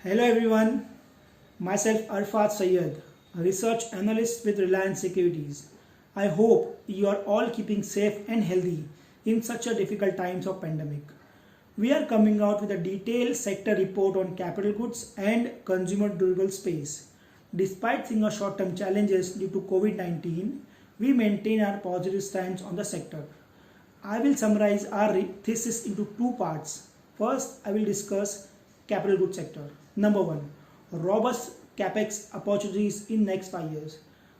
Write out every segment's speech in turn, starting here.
Hello everyone, myself Arfat Sayed, a research analyst with Reliance Securities. I hope you are all keeping safe and healthy in such a difficult times of pandemic. We are coming out with a detailed sector report on capital goods and consumer durable space. Despite seeing a short-term challenges due to COVID-19, we maintain our positive stance on the sector. I will summarize our thesis into two parts. First, I will discuss capital goods sector. Number one, robust capex opportunities in next 5 years.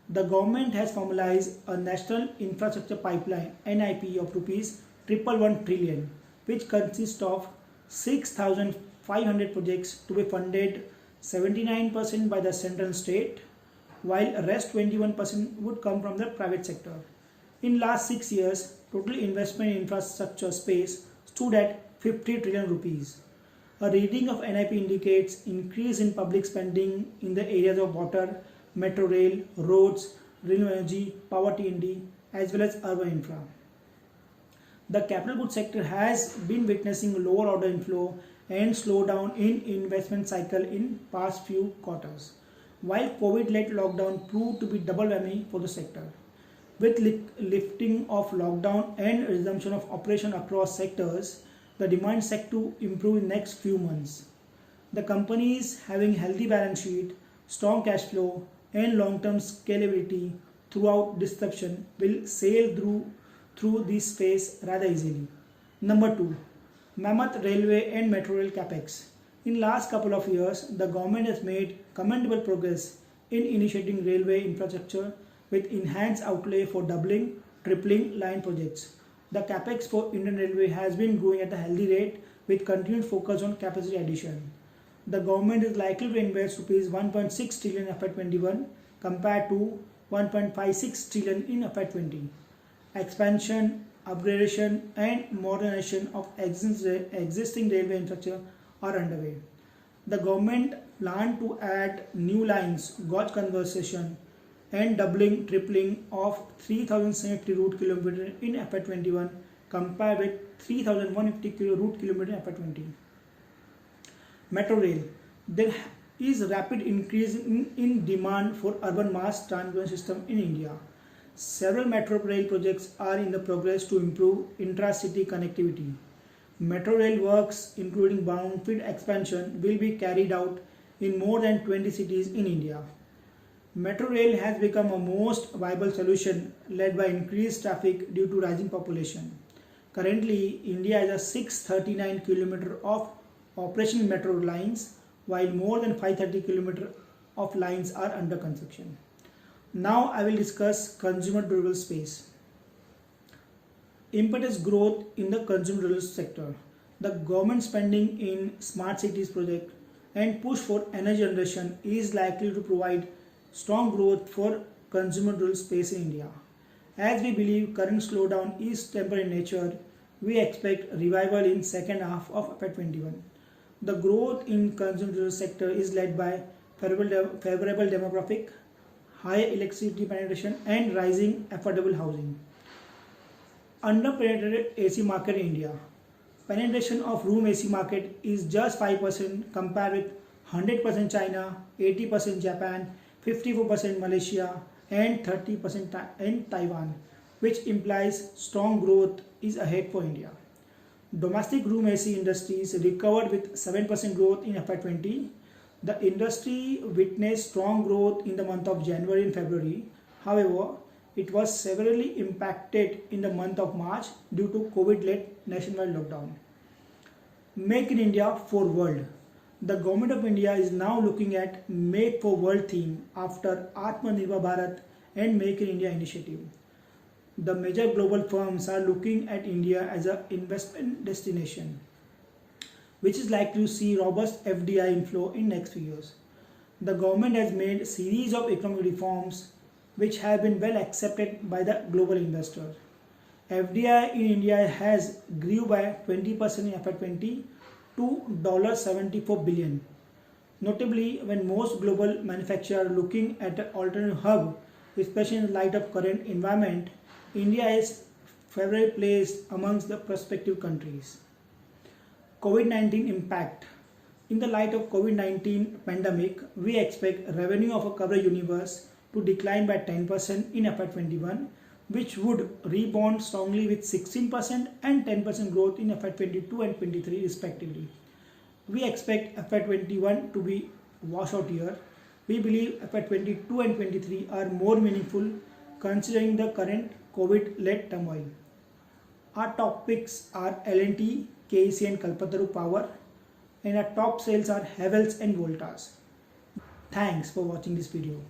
The government has formalized a national infrastructure pipeline (NIP) of rupees 111 trillion, which consists of 6,500 projects to be funded 79% by the central state, while the rest 21% would come from the private sector. In last 6 years, total investment in infrastructure space stood at 50 trillion rupees. A reading of NIP indicates increase in public spending in the areas of water, metro rail, roads, renewable energy, power T&D, as well as urban infra. The capital goods sector has been witnessing lower order inflow and slowdown in investment cycle in past few quarters, while COVID-led lockdown proved to be double whammy for the sector. With lifting of lockdown and resumption of operation across sectors, the demand set to improve in next few months. The companies having healthy balance sheet, strong cash flow, and long-term scalability throughout disruption will sail through this phase rather easily. Number two, mammoth railway and metro rail capex. In last couple of years, the government has made commendable progress in initiating railway infrastructure with enhanced outlay for doubling, tripling line projects. The capex for Indian Railway has been growing at a healthy rate with continued focus on capacity addition. The government is likely to invest rupees 1.6 trillion in FY21 compared to 1.56 trillion in FY20. Expansion, upgradation and modernization of existing railway infrastructure are underway. The government planned to add new lines, gauge conversion, and doubling, tripling of 3,750 route kilometer in FY21 compared with 3,150 route kilometer in FY20. Metro rail. There is rapid increase in demand for urban mass transit system in India. Several metro rail projects are in the progress to improve intra-city connectivity. Metro rail works, including brownfield expansion, will be carried out in more than 20 cities in India. Metro rail has become a most viable solution led by increased traffic due to rising population. Currently, India has a 639 km of operational metro lines, while more than 530 km of lines are under construction. Now I will discuss consumer durable space. Impetus growth in the consumer durable sector. The government spending in smart cities project and push for energy generation is likely to provide strong growth for consumer durable space in India. As we believe current slowdown is temporary in nature, we expect revival in second half of FY21. The growth in consumer durable sector is led by favorable demographic, high electricity penetration and rising affordable housing. Under-penetrated AC market in India. Penetration of room AC market is just 5% compared with 100% China, 80% Japan, 54% Malaysia and 30% in Taiwan, which implies strong growth is ahead for India. Domestic room AC industries recovered with 7% growth in FY20. The industry witnessed strong growth in the month of January and February. However, it was severely impacted in the month of March due to COVID-led nationwide lockdown. Make in India for World. The government of India is now looking at Make for World theme after Atmanirbhar Bharat and Make in India initiative. The major global firms are looking at India as an investment destination, which is likely to see robust FDI inflow in next few years. The government has made a series of economic reforms which have been well accepted by the global investor. FDI in India has grew by 20% in FY20 to $74 billion. Notably, when most global manufacturers are looking at an alternative hub, especially in light of current environment, India is favorably placed amongst the prospective countries. COVID-19 impact. In the light of COVID-19 pandemic, we expect revenue of a cover universe to decline by 10% in FY21, which would rebound strongly with 16% and 10% growth in FY22 and 23 respectively. We expect FY21 to be washout year. We believe FY22 and 23 are more meaningful considering the current COVID-led turmoil. Our top picks are L&T, KEC and Kalpataru Power, and our top sales are Havells and Voltas. Thanks for watching this video.